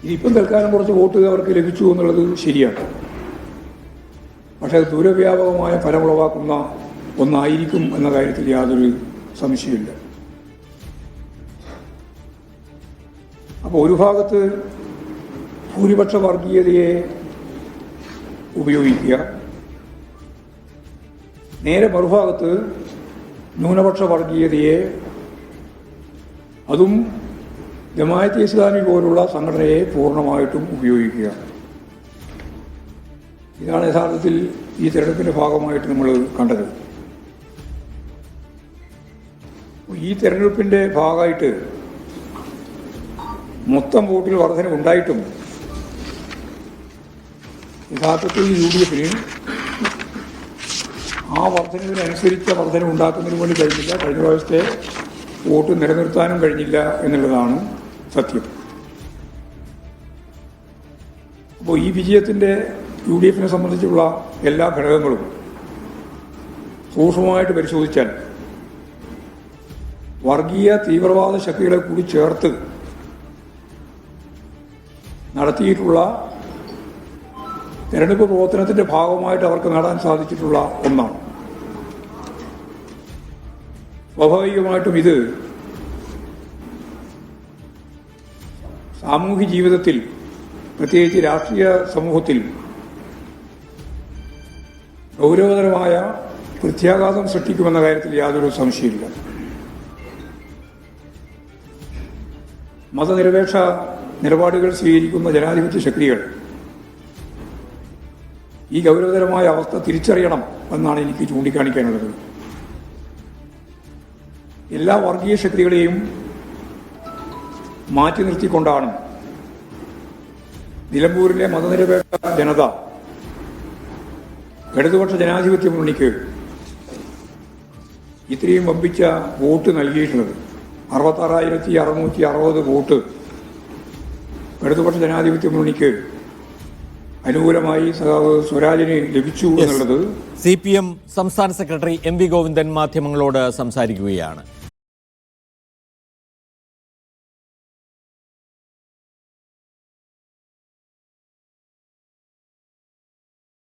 ഇതിപ്പം തൽക്കാലം കുറച്ച് വോട്ട് അവർക്ക് ലഭിച്ചു എന്നുള്ളത് ശരിയാണ്. പക്ഷേ അത് ദൂരവ്യാപകമായ ഫലമുളവാക്കുന്ന ഒന്നായിരിക്കും എന്ന കാര്യത്തിൽ യാതൊരു സംശയമില്ല. അപ്പോൾ ഒരു ഭാഗത്ത് ഭൂരിപക്ഷ വർഗീയതയെ ഉപയോഗിക്കുക, നേരെ മറുഭാഗത്ത് ന്യൂനപക്ഷ വർഗീയതയെ, അതും ജമാഅത്തെ ഇസ്ലാമി പോലുള്ള സംഘടനയെ പൂർണ്ണമായിട്ടും ഉപയോഗിക്കുക. ഇതാണ് യഥാർത്ഥത്തിൽ ഈ തെരഞ്ഞെടുപ്പിൻ്റെ ഭാഗമായിട്ട് നമ്മൾ കണ്ടത്. ഈ തെരഞ്ഞെടുപ്പിൻ്റെ ഭാഗമായിട്ട് മൊത്തം വോട്ടിൽ വർധനവുണ്ടായിട്ടും യഥാർത്ഥത്തിൽ UDF-ന് ആ വർധനവിനനുസരിച്ച വർധനവുണ്ടാക്കുന്നതിന് വേണ്ടി കഴിഞ്ഞില്ല. കഴിഞ്ഞ പ്രാവശ്യത്തെ വോട്ട് നിലനിർത്താനും കഴിഞ്ഞില്ല എന്നുള്ളതാണ് സത്യം. അപ്പോൾ ഈ വിജയത്തിൻ്റെ UDF-നെ സംബന്ധിച്ചുള്ള എല്ലാ ഘടകങ്ങളും സൂക്ഷ്മമായിട്ട് പരിശോധിച്ചാൽ വർഗീയ തീവ്രവാദ ശക്തികളെ കൂടി ചേർത്ത് നടത്തിയിട്ടുള്ള തെരഞ്ഞെടുപ്പ് പ്രവർത്തനത്തിൻ്റെ ഭാഗമായിട്ട് അവർക്ക് നേടാൻ സാധിച്ചിട്ടുള്ള ഒന്നാണ്. സ്വാഭാവികമായിട്ടും ഇത് സാമൂഹ്യ ജീവിതത്തിൽ, പ്രത്യേകിച്ച് രാഷ്ട്രീയ സമൂഹത്തിൽ ഗൗരവതരമായ പ്രത്യാഘാതം സൃഷ്ടിക്കുമെന്ന കാര്യത്തിൽ യാതൊരു സംശയമില്ല. മതനിരപേക്ഷ നിലപാടുകൾ സ്വീകരിക്കുന്ന ജനാധിപത്യ ശക്തികൾ ഈ ഗൗരവതരമായ അവസ്ഥ തിരിച്ചറിയണം എന്നാണ് എനിക്ക് ചൂണ്ടിക്കാണിക്കാനുള്ളത്. എല്ലാ വർഗീയ ശക്തികളെയും മാറ്റി നിർത്തിക്കൊണ്ടാണ് നിലമ്പൂരിലെ മതനിരപേക്ഷ ജനത ഇടതുപക്ഷ ജനാധിപത്യ മുന്നണിക്ക് ഇത്രയും വമ്പിച്ച വോട്ട് നൽകിയിട്ടുള്ളത്. 66,660 വോട്ട് ഇടതുപക്ഷ ജനാധിപത്യ മുന്നണിക്ക് അനുകൂലമായി സഖാവ് സ്വരാജിന് ലഭിച്ചു എന്നുള്ളത് CPM സംസ്ഥാന സെക്രട്ടറി MV ഗോവിന്ദൻ മാധ്യമങ്ങളോട് സംസാരിക്കുകയാണ്.